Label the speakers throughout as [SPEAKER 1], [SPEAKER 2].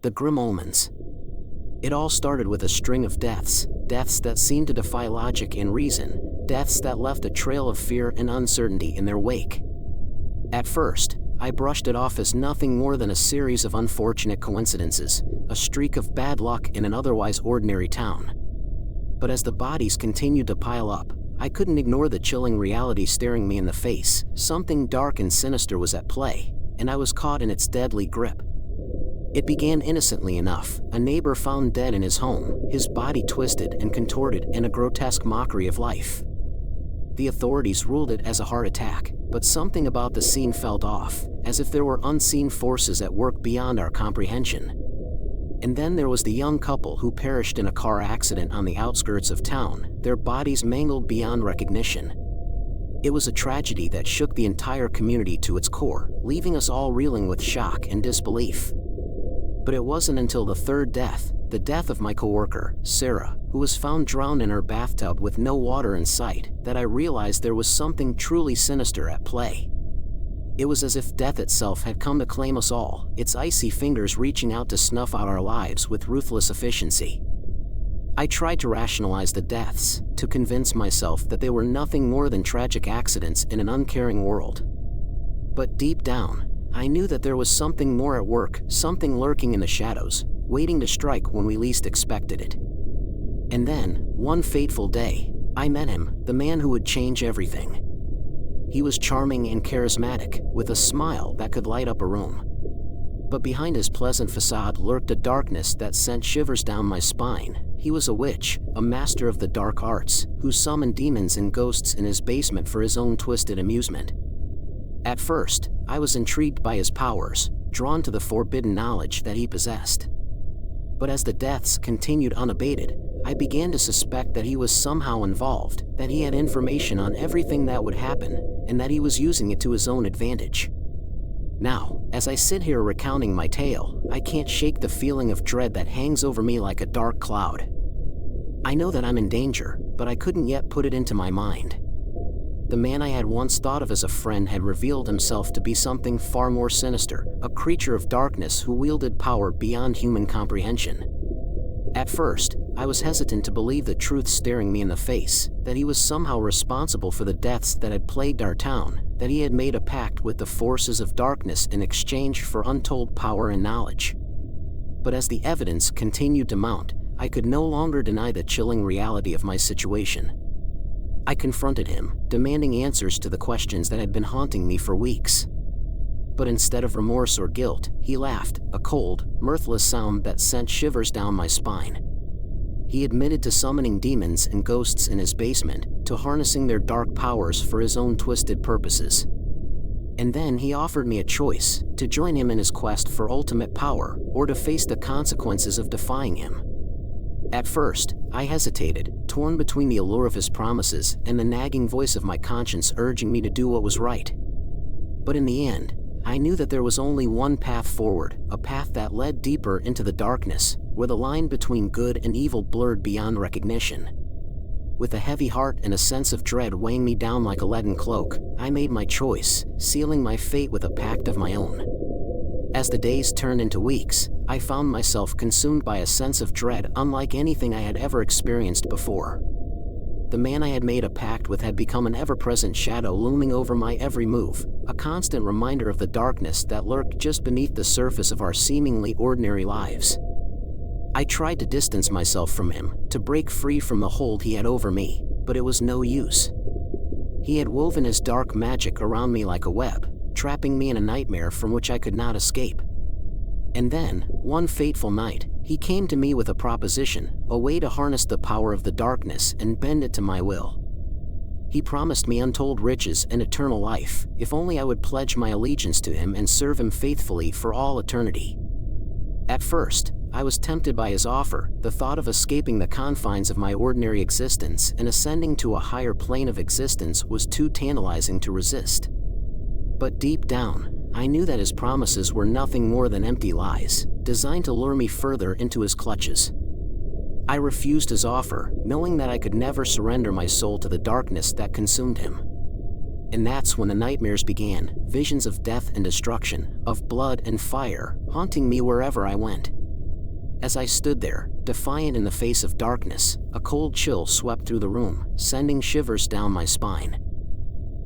[SPEAKER 1] The grim omens. It all started with a string of deaths that seemed to defy logic and reason, deaths that left a trail of fear and uncertainty in their wake. At first, I brushed it off as nothing more than a series of unfortunate coincidences, a streak of bad luck in an otherwise ordinary town. But as the bodies continued to pile up, I couldn't ignore the chilling reality staring me in the face. Something dark and sinister was at play, and I was caught in its deadly grip. It began innocently enough. A neighbor found dead in his home, his body twisted and contorted in a grotesque mockery of life. The authorities ruled it as a heart attack, but something about the scene felt off, as if there were unseen forces at work beyond our comprehension. And then there was the young couple who perished in a car accident on the outskirts of town, their bodies mangled beyond recognition. It was a tragedy that shook the entire community to its core, leaving us all reeling with shock and disbelief. But it wasn't until the third death, the death of my coworker, Sarah, who was found drowned in her bathtub with no water in sight, that I realized there was something truly sinister at play. It was as if death itself had come to claim us all, its icy fingers reaching out to snuff out our lives with ruthless efficiency. I tried to rationalize the deaths, to convince myself that they were nothing more than tragic accidents in an uncaring world. But deep down, I knew that there was something more at work, something lurking in the shadows, waiting to strike when we least expected it. And then, one fateful day, I met him, the man who would change everything. He was charming and charismatic, with a smile that could light up a room. But behind his pleasant facade lurked a darkness that sent shivers down my spine. He was a witch, a master of the dark arts, who summoned demons and ghosts in his basement for his own twisted amusement. At first, I was intrigued by his powers, drawn to the forbidden knowledge that he possessed. But as the deaths continued unabated, I began to suspect that he was somehow involved, that he had information on everything that would happen, and that he was using it to his own advantage. Now, as I sit here recounting my tale, I can't shake the feeling of dread that hangs over me like a dark cloud. I know that I'm in danger, but I couldn't yet put it into my mind. The man I had once thought of as a friend had revealed himself to be something far more sinister, a creature of darkness who wielded power beyond human comprehension. At first, I was hesitant to believe the truth staring me in the face, that he was somehow responsible for the deaths that had plagued our town, that he had made a pact with the forces of darkness in exchange for untold power and knowledge. But as the evidence continued to mount, I could no longer deny the chilling reality of my situation. I confronted him, demanding answers to the questions that had been haunting me for weeks. But instead of remorse or guilt, he laughed, a cold, mirthless sound that sent shivers down my spine. He admitted to summoning demons and ghosts in his basement, to harnessing their dark powers for his own twisted purposes. And then he offered me a choice, to join him in his quest for ultimate power, or to face the consequences of defying him. At first, I hesitated, torn between the allure of his promises and the nagging voice of my conscience urging me to do what was right. But in the end, I knew that there was only one path forward, a path that led deeper into the darkness, where the line between good and evil blurred beyond recognition. With a heavy heart and a sense of dread weighing me down like a leaden cloak, I made my choice, sealing my fate with a pact of my own. As the days turned into weeks, I found myself consumed by a sense of dread unlike anything I had ever experienced before. The man I had made a pact with had become an ever-present shadow looming over my every move, a constant reminder of the darkness that lurked just beneath the surface of our seemingly ordinary lives. I tried to distance myself from him, to break free from the hold he had over me, but it was no use. He had woven his dark magic around me like a web, trapping me in a nightmare from which I could not escape. And then, one fateful night, he came to me with a proposition, a way to harness the power of the darkness and bend it to my will. He promised me untold riches and eternal life, if only I would pledge my allegiance to him and serve him faithfully for all eternity. At first, I was tempted by his offer. The thought of escaping the confines of my ordinary existence and ascending to a higher plane of existence was too tantalizing to resist. But deep down, I knew that his promises were nothing more than empty lies, designed to lure me further into his clutches. I refused his offer, knowing that I could never surrender my soul to the darkness that consumed him. And that's when the nightmares began, visions of death and destruction, of blood and fire, haunting me wherever I went. As I stood there, defiant in the face of darkness, a cold chill swept through the room, sending shivers down my spine.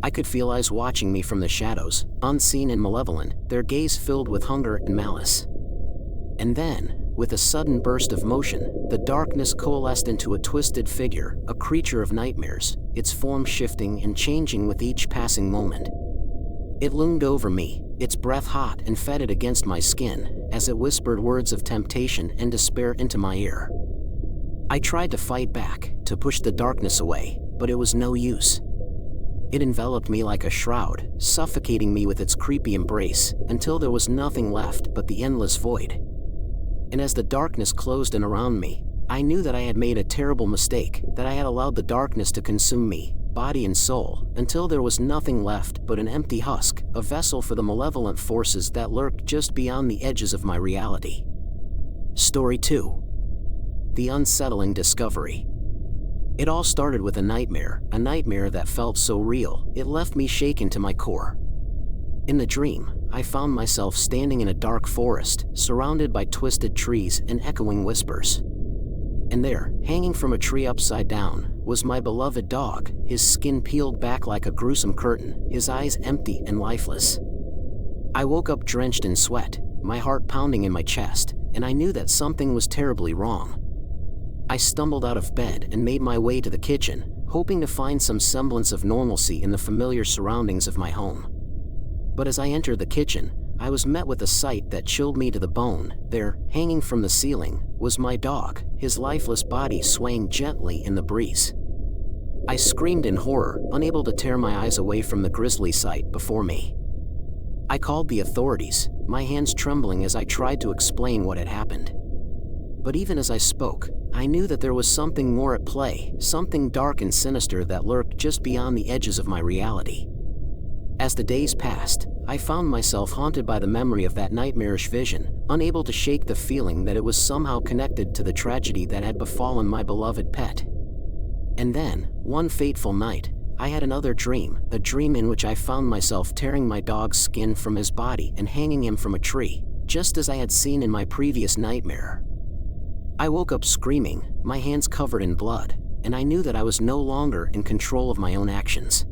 [SPEAKER 1] I could feel eyes watching me from the shadows, unseen and malevolent, their gaze filled with hunger and malice. And then, with a sudden burst of motion, the darkness coalesced into a twisted figure, a creature of nightmares, its form shifting and changing with each passing moment. It loomed over me, its breath hot and fetid against my skin, as it whispered words of temptation and despair into my ear. I tried to fight back, to push the darkness away, but it was no use. It enveloped me like a shroud, suffocating me with its creepy embrace, until there was nothing left but the endless void. And as the darkness closed in around me, I knew that I had made a terrible mistake, that I had allowed the darkness to consume me, body and soul, until there was nothing left but an empty husk, a vessel for the malevolent forces that lurked just beyond the edges of my reality. Story 2. The Unsettling Discovery. It all started with a nightmare that felt so real, it left me shaken to my core. In the dream, I found myself standing in a dark forest, surrounded by twisted trees and echoing whispers. And there, hanging from a tree upside down, was my beloved dog, his skin peeled back like a gruesome curtain, his eyes empty and lifeless. I woke up drenched in sweat, my heart pounding in my chest, and I knew that something was terribly wrong. I stumbled out of bed and made my way to the kitchen, hoping to find some semblance of normalcy in the familiar surroundings of my home. But as I entered the kitchen, I was met with a sight that chilled me to the bone. There, hanging from the ceiling, was my dog, his lifeless body swaying gently in the breeze. I screamed in horror, unable to tear my eyes away from the grisly sight before me. I called the authorities, my hands trembling as I tried to explain what had happened. But even as I spoke, I knew that there was something more at play, something dark and sinister that lurked just beyond the edges of my reality. As the days passed, I found myself haunted by the memory of that nightmarish vision, unable to shake the feeling that it was somehow connected to the tragedy that had befallen my beloved pet. And then, one fateful night, I had another dream, a dream in which I found myself tearing my dog's skin from his body and hanging him from a tree, just as I had seen in my previous nightmare. I woke up screaming, my hands covered in blood, and I knew that I was no longer in control of my own actions.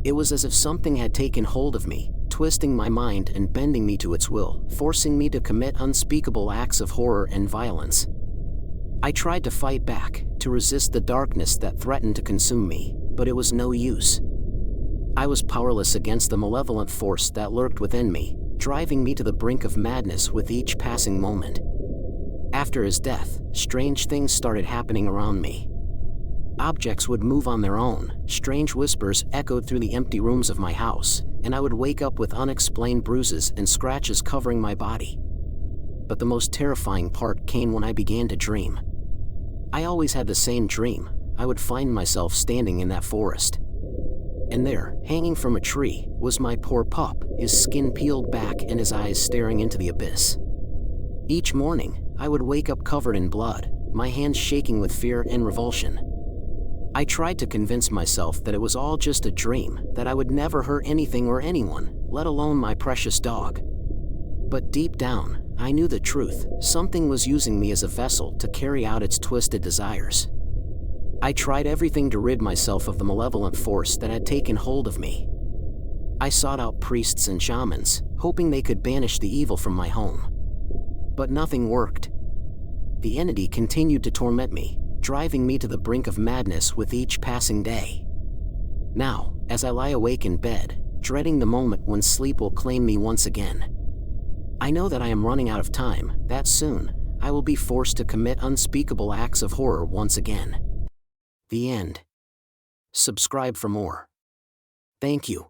[SPEAKER 1] It was as if something had taken hold of me, twisting my mind and bending me to its will, forcing me to commit unspeakable acts of horror and violence. I tried to fight back, to resist the darkness that threatened to consume me, but it was no use. I was powerless against the malevolent force that lurked within me, driving me to the brink of madness with each passing moment. After his death, strange things started happening around me. Objects would move on their own, strange whispers echoed through the empty rooms of my house, and I would wake up with unexplained bruises and scratches covering my body. But the most terrifying part came when I began to dream. I always had the same dream. I would find myself standing in that forest. And there, hanging from a tree, was my poor pup, his skin peeled back and his eyes staring into the abyss. Each morning, I would wake up covered in blood, my hands shaking with fear and revulsion. I tried to convince myself that it was all just a dream, that I would never hurt anything or anyone, let alone my precious dog. But deep down, I knew the truth. Something was using me as a vessel to carry out its twisted desires. I tried everything to rid myself of the malevolent force that had taken hold of me. I sought out priests and shamans, hoping they could banish the evil from my home. But nothing worked. The entity continued to torment me, driving me to the brink of madness with each passing day. Now, as I lie awake in bed, dreading the moment when sleep will claim me once again, I know that I am running out of time, that soon, I will be forced to commit unspeakable acts of horror once again. The end. Subscribe for more. Thank you.